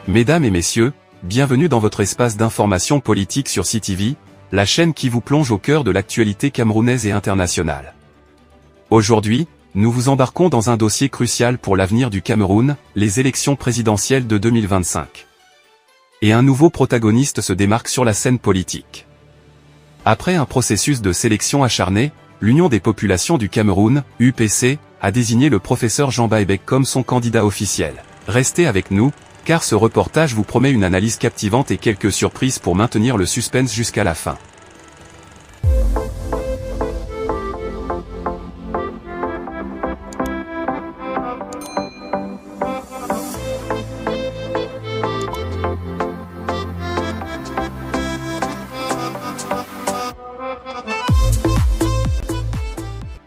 Mesdames et messieurs, bienvenue dans votre espace d'information politique sur CTV, la chaîne qui vous plonge au cœur de l'actualité camerounaise et internationale. Aujourd'hui, nous vous embarquons dans un dossier crucial pour l'avenir du Cameroun, les élections présidentielles de 2025. Et un nouveau protagoniste se démarque sur la scène politique. Après un processus de sélection acharné, l'Union des populations du Cameroun, UPC, a désigné le professeur Jean Baebek comme son candidat officiel. Restez avec nous, car ce reportage vous promet une analyse captivante et quelques surprises pour maintenir le suspense jusqu'à la fin.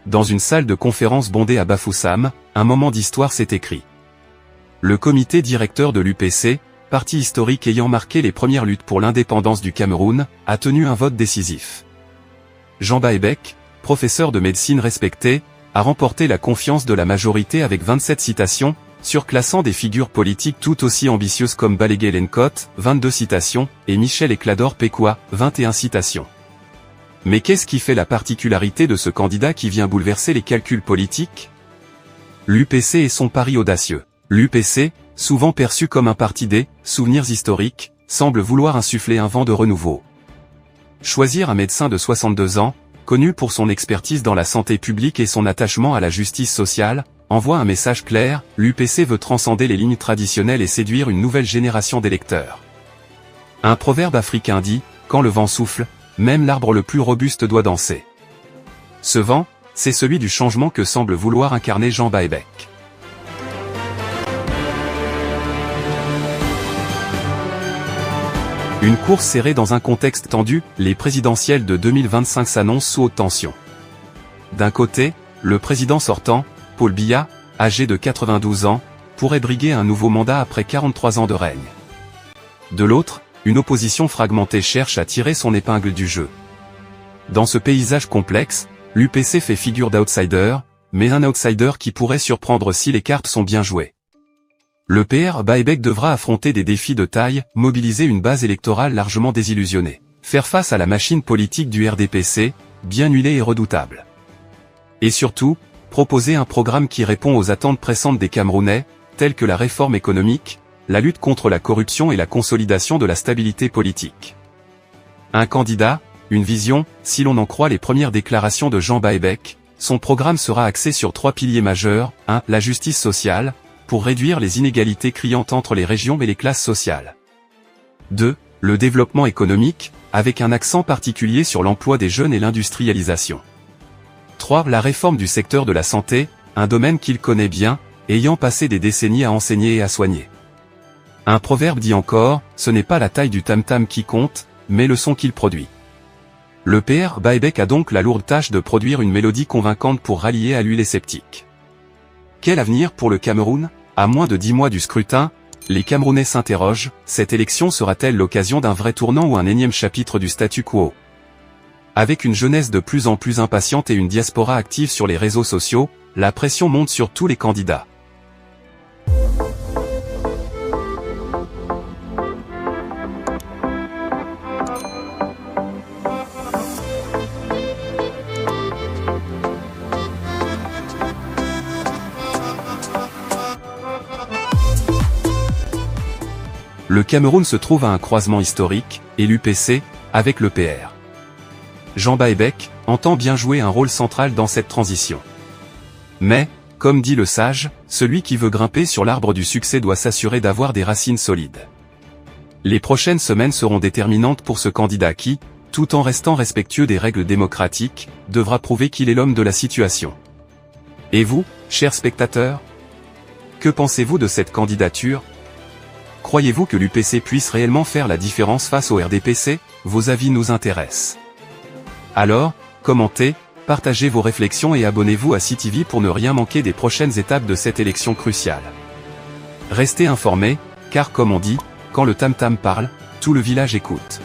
Dans une salle de conférence bondée à Bafoussam, un moment d'histoire s'est écrit. Le comité directeur de l'UPC, parti historique ayant marqué les premières luttes pour l'indépendance du Cameroun, a tenu un vote décisif. Jean Baebek, professeur de médecine respecté, a remporté la confiance de la majorité avec 27 citations, surclassant des figures politiques tout aussi ambitieuses comme Balaguer Lencote, 22 citations, et Michel Eklador Pékoua, 21 citations. Mais qu'est-ce qui fait la particularité de ce candidat qui vient bouleverser les calculs politiques? L'UPC et son pari audacieux. L'UPC, souvent perçu comme un parti des souvenirs historiques, semble vouloir insuffler un vent de renouveau. Choisir un médecin de 62 ans, connu pour son expertise dans la santé publique et son attachement à la justice sociale, envoie un message clair, l'UPC veut transcender les lignes traditionnelles et séduire une nouvelle génération d'électeurs. Un proverbe africain dit, quand le vent souffle, même l'arbre le plus robuste doit danser. Ce vent, c'est celui du changement que semble vouloir incarner Jean Baebek. Une course serrée dans un contexte tendu, les présidentielles de 2025 s'annoncent sous haute tension. D'un côté, le président sortant, Paul Biya, âgé de 92 ans, pourrait briguer un nouveau mandat après 43 ans de règne. De l'autre, une opposition fragmentée cherche à tirer son épingle du jeu. Dans ce paysage complexe, l'UPC fait figure d'outsider, mais un outsider qui pourrait surprendre si les cartes sont bien jouées. Le PR Baebek devra affronter des défis de taille, mobiliser une base électorale largement désillusionnée, faire face à la machine politique du RDPC, bien huilée et redoutable. Et surtout, proposer un programme qui répond aux attentes pressantes des Camerounais, telles que la réforme économique, la lutte contre la corruption et la consolidation de la stabilité politique. Un candidat, une vision, si l'on en croit les premières déclarations de Jean Baebek, son programme sera axé sur 3 piliers majeurs. 1. La justice sociale, pour réduire les inégalités criantes entre les régions et les classes sociales. 2. Le développement économique, avec un accent particulier sur l'emploi des jeunes et l'industrialisation. 3. La réforme du secteur de la santé, un domaine qu'il connaît bien, ayant passé des décennies à enseigner et à soigner. Un proverbe dit encore, ce n'est pas la taille du tam-tam qui compte, mais le son qu'il produit. Le PR Baebek a donc la lourde tâche de produire une mélodie convaincante pour rallier à lui les sceptiques. Quel avenir pour le Cameroun? À moins de 10 mois du scrutin, les Camerounais s'interrogent, cette élection sera-t-elle l'occasion d'un vrai tournant ou un énième chapitre du statu quo? Avec une jeunesse de plus en plus impatiente et une diaspora active sur les réseaux sociaux, la pression monte sur tous les candidats. Le Cameroun se trouve à un croisement historique, et l'UPC, avec le PR. Jean Baebek entend bien jouer un rôle central dans cette transition. Mais, comme dit le sage, celui qui veut grimper sur l'arbre du succès doit s'assurer d'avoir des racines solides. Les prochaines semaines seront déterminantes pour ce candidat qui, tout en restant respectueux des règles démocratiques, devra prouver qu'il est l'homme de la situation. Et vous, chers spectateurs? Que pensez-vous de cette candidature? Croyez-vous que l'UPC puisse réellement faire la différence face au RDPC? Vos avis nous intéressent. Alors, commentez, partagez vos réflexions et abonnez-vous à CTV pour ne rien manquer des prochaines étapes de cette élection cruciale. Restez informés, car comme on dit, quand le tam-tam parle, tout le village écoute.